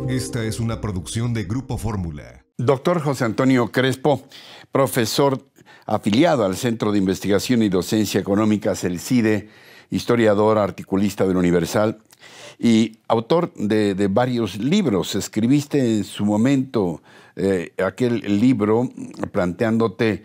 Esta es una producción de Grupo Fórmula. Doctor José Antonio Crespo, profesor afiliado al Centro de Investigación y Docencia Económicas, el CIDE, historiador, articulista del Universal y autor de varios libros. Escribiste en su momento aquel libro planteándote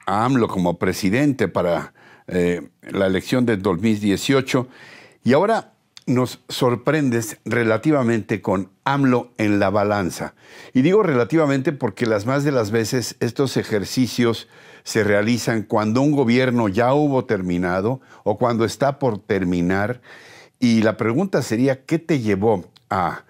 a AMLO como presidente para la elección de 2018 y ahora nos sorprendes relativamente con AMLO en la balanza. Y digo relativamente porque las más de las veces estos ejercicios se realizan cuando un gobierno ya hubo terminado o cuando está por terminar. Y la pregunta sería, ¿qué te llevó a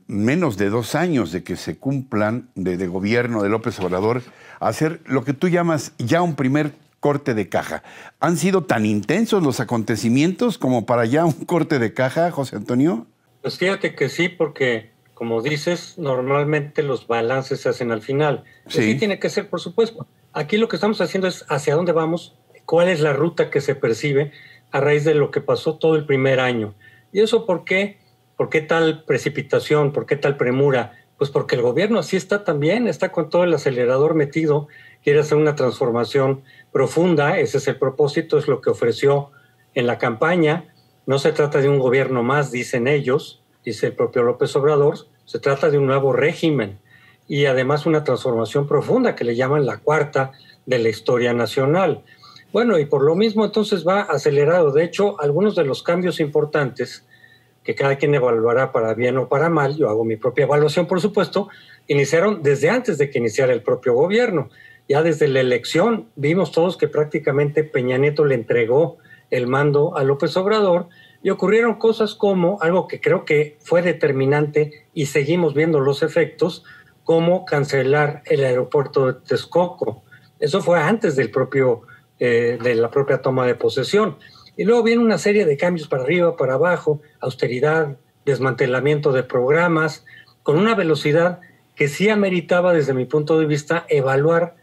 menos de 2 años de que se cumplan de gobierno de López Obrador a hacer lo que tú llamas ya un primer corte de caja? ¿Han sido tan intensos los acontecimientos como para ya un corte de caja, José Antonio? Pues fíjate que sí, porque como dices, normalmente los balances se hacen al final. Sí. Así tiene que ser, por supuesto. Aquí lo que estamos haciendo es hacia dónde vamos, cuál es la ruta que se percibe a raíz de lo que pasó todo el primer año. ¿Y eso por qué? ¿Por qué tal precipitación? ¿Por qué tal premura? Pues porque el gobierno así está también, está con todo el acelerador metido, quiere hacer una transformación profunda, ese es el propósito, es lo que ofreció en la campaña. No se trata de un gobierno más, dicen ellos, dice el propio López Obrador, se trata de un nuevo régimen y además una transformación profunda que le llaman la cuarta de la historia nacional. Bueno, y por lo mismo entonces va acelerado. De hecho, algunos de los cambios importantes que cada quien evaluará para bien o para mal, yo hago mi propia evaluación, por supuesto, iniciaron desde antes de que iniciara el propio gobierno. Ya desde la elección vimos todos que prácticamente Peña Nieto le entregó el mando a López Obrador y ocurrieron cosas como algo que creo que fue determinante y seguimos viendo los efectos, como cancelar el aeropuerto de Texcoco. Eso fue antes del de la propia toma de posesión. Y luego viene una serie de cambios para arriba, para abajo, austeridad, desmantelamiento de programas, con una velocidad que sí ameritaba, desde mi punto de vista, evaluar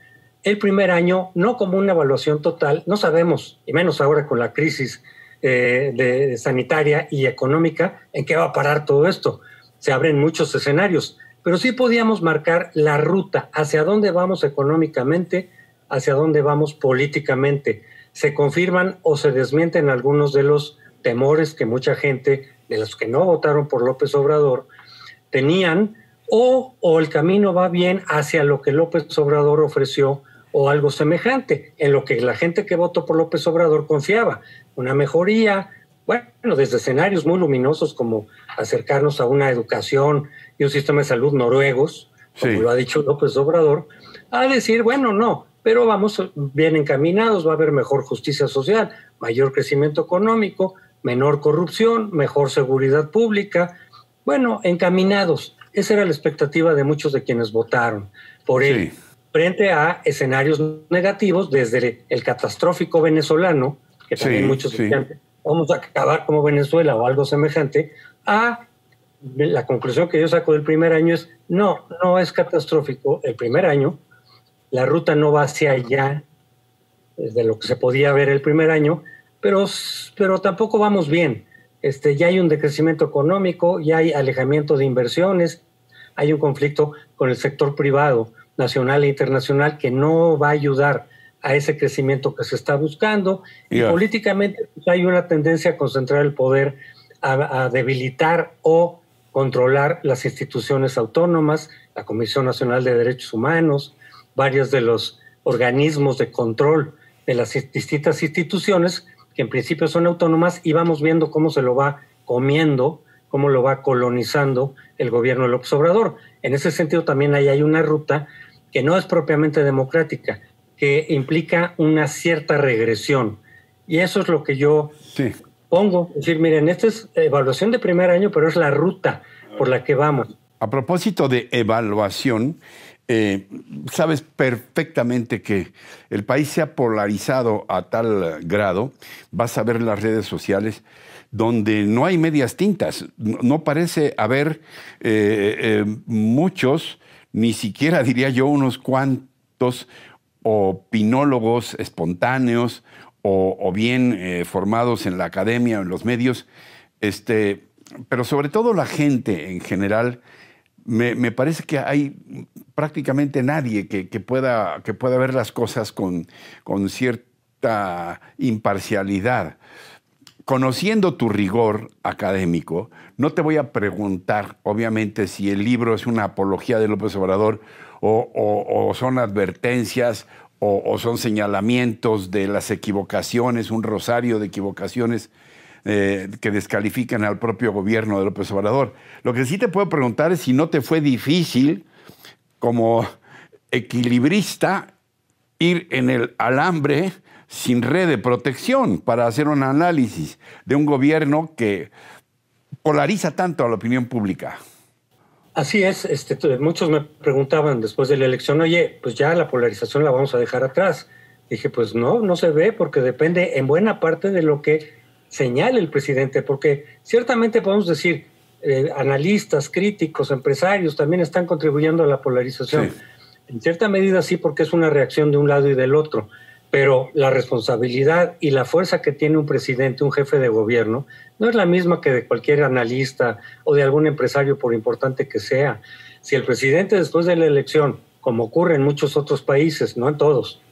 el primer año, no como una evaluación total, no sabemos, y menos ahora con la crisis de sanitaria y económica, en qué va a parar todo esto. Se abren muchos escenarios, pero sí podíamos marcar la ruta, hacia dónde vamos económicamente, hacia dónde vamos políticamente. Se confirman o se desmienten algunos de los temores que mucha gente, de los que no votaron por López Obrador, tenían, o el camino va bien hacia lo que López Obrador ofreció o algo semejante, en lo que la gente que votó por López Obrador confiaba. Una mejoría, bueno, desde escenarios muy luminosos como acercarnos a una educación y un sistema de salud noruegos, como lo ha dicho López Obrador, a decir, bueno, no, pero vamos bien encaminados, va a haber mejor justicia social, mayor crecimiento económico, menor corrupción, mejor seguridad pública. Bueno, encaminados. Esa era la expectativa de muchos de quienes votaron por él. Sí. Frente a escenarios negativos, desde el catastrófico venezolano, que también muchos decían, vamos a acabar como Venezuela o algo semejante, a la conclusión que yo saco del primer año es, no es catastrófico el primer año, la ruta no va hacia allá, desde lo que se podía ver el primer año, pero tampoco vamos bien. Ya hay un decrecimiento económico, ya hay alejamiento de inversiones, hay un conflicto con el sector privado, nacional e internacional, que no va a ayudar a ese crecimiento que se está buscando. Y políticamente pues, hay una tendencia a concentrar el poder, a debilitar o controlar las instituciones autónomas, la Comisión Nacional de Derechos Humanos, varios de los organismos de control de las distintas instituciones, que en principio son autónomas, y vamos viendo cómo se lo va comiendo, cómo lo va colonizando el gobierno de López Obrador. En ese sentido también hay una ruta que no es propiamente democrática, que implica una cierta regresión. Y eso es lo que yo pongo. Es decir, miren, esta es evaluación de primer año, pero es la ruta por la que vamos. A propósito de evaluación, sabes perfectamente que el país se ha polarizado a tal grado, vas a ver las redes sociales, donde no hay medias tintas. No parece haber muchos, ni siquiera diría yo unos cuantos opinólogos espontáneos o bien formados en la academia o en los medios, pero sobre todo la gente en general, me parece que hay prácticamente nadie que pueda ver las cosas con cierta imparcialidad. Conociendo tu rigor académico, no te voy a preguntar, obviamente, si el libro es una apología de López Obrador o son advertencias o son señalamientos de las equivocaciones, un rosario de equivocaciones que descalifican al propio gobierno de López Obrador. Lo que sí te puedo preguntar es si no te fue difícil, como equilibrista, ir en el alambre sin red de protección para hacer un análisis de un gobierno que polariza tanto a la opinión pública. Así es, muchos me preguntaban después de la elección, oye, pues ya la polarización la vamos a dejar atrás. Dije, pues no se ve, porque depende en buena parte de lo que señale el presidente, porque ciertamente podemos decir, analistas, críticos, empresarios también están contribuyendo a la polarización. Sí. En cierta medida sí, porque es una reacción de un lado y del otro, pero la responsabilidad y la fuerza que tiene un presidente, un jefe de gobierno, no es la misma que de cualquier analista o de algún empresario, por importante que sea. Si el presidente después de la elección, como ocurre en muchos otros países, no en todos,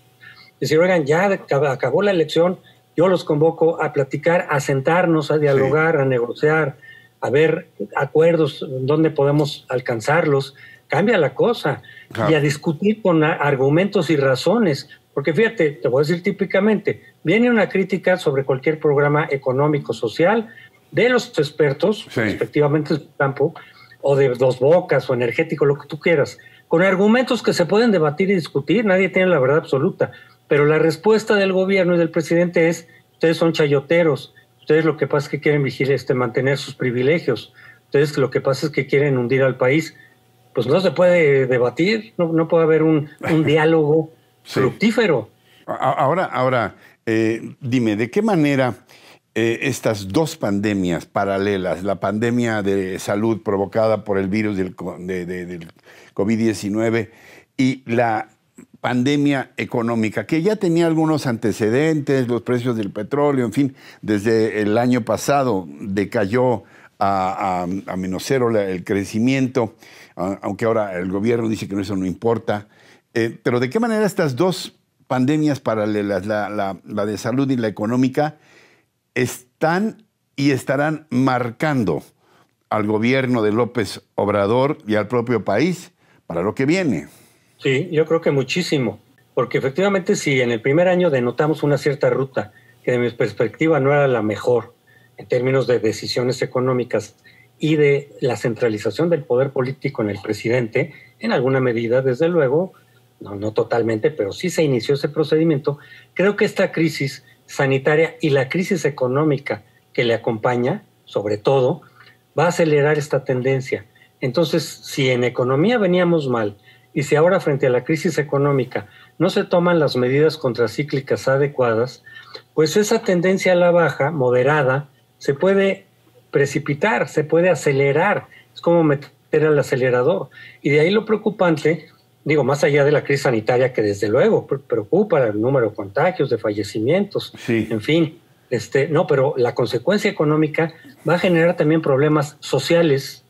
decir, oigan, ya acabó la elección, yo los convoco a platicar, a sentarnos, a dialogar, sí, a negociar, a ver acuerdos donde podemos alcanzarlos, cambia la cosa, claro, y a discutir con argumentos y razones. Porque fíjate, te voy a decir típicamente, viene una crítica sobre cualquier programa económico, social, de los expertos, sí, respectivamente en su campo, o de Dos Bocas o energético, lo que tú quieras, con argumentos que se pueden debatir y discutir, nadie tiene la verdad absoluta, pero la respuesta del gobierno y del presidente es, ustedes son chayoteros, ustedes lo que pasa es que quieren mantener sus privilegios, ustedes lo que pasa es que quieren hundir al país. Pues no se puede debatir, no puede haber un diálogo fructífero. Ahora dime, ¿de qué manera estas dos pandemias paralelas, la pandemia de salud provocada por el virus del COVID-19 y la pandemia económica, que ya tenía algunos antecedentes, los precios del petróleo, en fin, desde el año pasado decayó a menos cero el crecimiento, aunque ahora el gobierno dice que eso no importa. Pero ¿de qué manera estas dos pandemias paralelas, la de salud y la económica, están y estarán marcando al gobierno de López Obrador y al propio país para lo que viene? Sí, yo creo que muchísimo, porque efectivamente si en el primer año denotamos una cierta ruta, que de mi perspectiva no era la mejor en términos de decisiones económicas y de la centralización del poder político en el presidente, en alguna medida, desde luego, no totalmente, pero sí se inició ese procedimiento. Creo que esta crisis sanitaria y la crisis económica que le acompaña, sobre todo, va a acelerar esta tendencia. Entonces, si en economía veníamos mal y si ahora frente a la crisis económica no se toman las medidas contracíclicas adecuadas, pues esa tendencia a la baja, moderada, se puede precipitar, se puede acelerar. Es como meter el acelerador. Y de ahí lo preocupante, digo, más allá de la crisis sanitaria, que desde luego preocupa el número de contagios, de fallecimientos, sí, en fin, pero la consecuencia económica va a generar también problemas sociales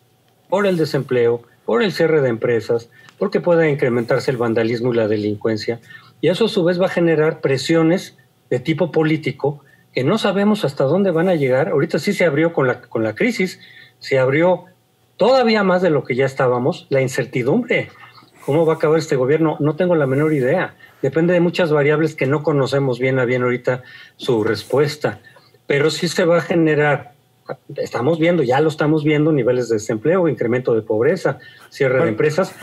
por el desempleo, por el cierre de empresas, porque pueda incrementarse el vandalismo y la delincuencia, y eso a su vez va a generar presiones de tipo político que no sabemos hasta dónde van a llegar. Ahorita sí se abrió con la crisis, se abrió todavía más de lo que ya estábamos, la incertidumbre. ¿Cómo va a acabar este gobierno? No tengo la menor idea. Depende de muchas variables que no conocemos bien a bien ahorita su respuesta. Pero sí se va a generar, ya lo estamos viendo, niveles de desempleo, incremento de pobreza, cierre de empresas.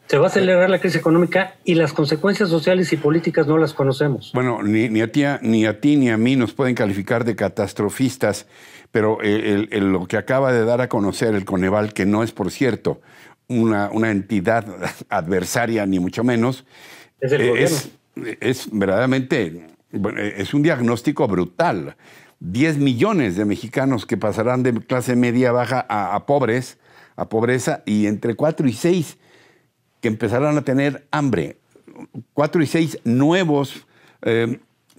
Se va a acelerar la crisis económica y las consecuencias sociales y políticas no las conocemos. Bueno, ni a ti ni a mí nos pueden calificar de catastrofistas, pero lo que acaba de dar a conocer el Coneval, que no es, por cierto, una entidad adversaria, ni mucho menos, es verdaderamente, es un diagnóstico brutal. 10 millones de mexicanos que pasarán de clase media baja a pobreza, y entre 4 y 6 que empezarán a tener hambre. 4 y 6 nuevos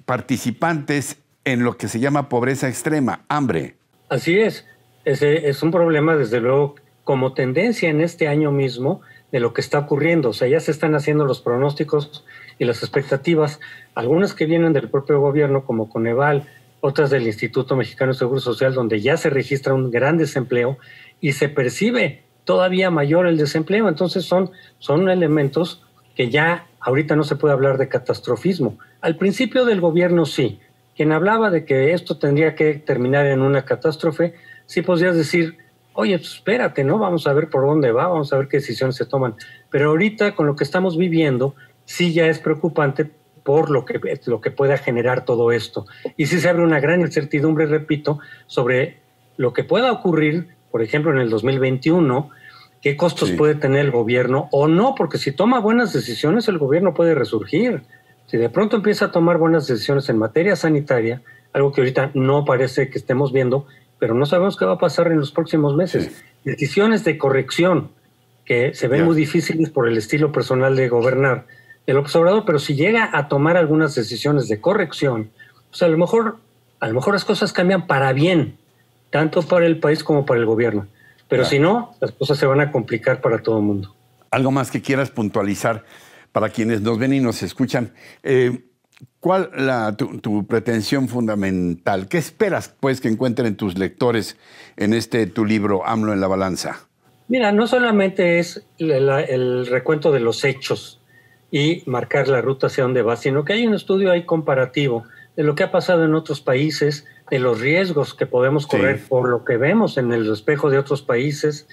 participantes en lo que se llama pobreza extrema, hambre. Así es. Ese es un problema, desde luego, como tendencia en este año mismo de lo que está ocurriendo. O sea, ya se están haciendo los pronósticos y las expectativas, algunas que vienen del propio gobierno, como Coneval, otras del Instituto Mexicano de Seguro Social, donde ya se registra un gran desempleo y se percibe todavía mayor el desempleo. Entonces son elementos que ya ahorita no se puede hablar de catastrofismo. Al principio del gobierno sí. Quien hablaba de que esto tendría que terminar en una catástrofe, sí podrías decir, oye, pues espérate, ¿no? Vamos a ver por dónde va, vamos a ver qué decisiones se toman. Pero ahorita, con lo que estamos viviendo, sí ya es preocupante por lo que pueda generar todo esto. Y sí se abre una gran incertidumbre, repito, sobre lo que pueda ocurrir, por ejemplo, en el 2021, qué costos puede tener el gobierno o no, porque si toma buenas decisiones, el gobierno puede resurgir. Si de pronto empieza a tomar buenas decisiones en materia sanitaria, algo que ahorita no parece que estemos viendo, pero no sabemos qué va a pasar en los próximos meses. Decisiones de corrección que se ven muy difíciles por el estilo personal de gobernar el observador, pero si llega a tomar algunas decisiones de corrección, pues a lo mejor las cosas cambian para bien, tanto para el país como para el gobierno. Pero si no, las cosas se van a complicar para todo el mundo. ¿Algo más que quieras puntualizar para quienes nos ven y nos escuchan? ¿Cuál tu pretensión fundamental? ¿Qué esperas, pues, que encuentren tus lectores en tu libro, AMLO en la balanza? Mira, no solamente es el recuento de los hechos y marcar la ruta hacia dónde va, sino que hay un estudio ahí comparativo de lo que ha pasado en otros países, de los riesgos que podemos correr por lo que vemos en el espejo de otros países,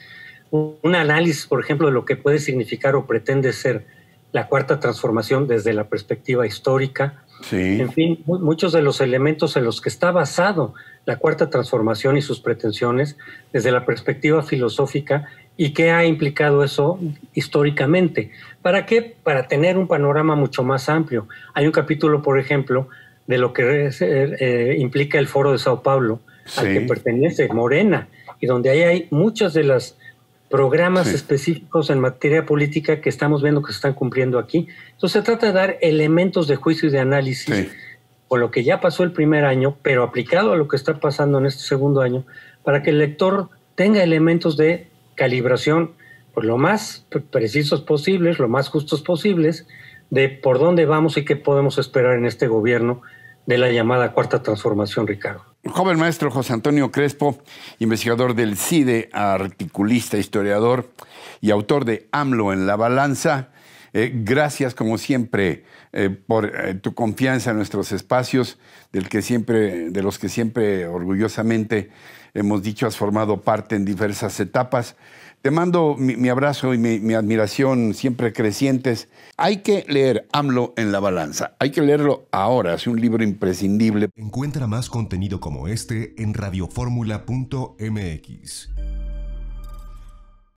un análisis, por ejemplo, de lo que puede significar o pretende ser la cuarta transformación desde la perspectiva histórica. En fin, muchos de los elementos en los que está basado la cuarta transformación y sus pretensiones desde la perspectiva filosófica y qué ha implicado eso históricamente. ¿Para qué? Para tener un panorama mucho más amplio. Hay un capítulo, por ejemplo, de lo que implica el Foro de Sao Paulo, al que pertenece Morena, y donde ahí hay muchas de las programas específicos en materia política que estamos viendo que se están cumpliendo aquí. Entonces se trata de dar elementos de juicio y de análisis con lo que ya pasó el primer año, pero aplicado a lo que está pasando en este segundo año, para que el lector tenga elementos de calibración pues, lo más precisos posibles, lo más justos posibles, de por dónde vamos y qué podemos esperar en este gobierno de la llamada cuarta transformación, Ricardo. Joven maestro José Antonio Crespo, investigador del CIDE, articulista, historiador y autor de AMLO en la balanza. Gracias, como siempre, por tu confianza en nuestros espacios, de los que siempre orgullosamente hemos dicho has formado parte en diversas etapas. Te mando mi abrazo y mi admiración siempre crecientes. Hay que leer AMLO en la balanza. Hay que leerlo ahora. Es un libro imprescindible. Encuentra más contenido como este en radioformula.mx.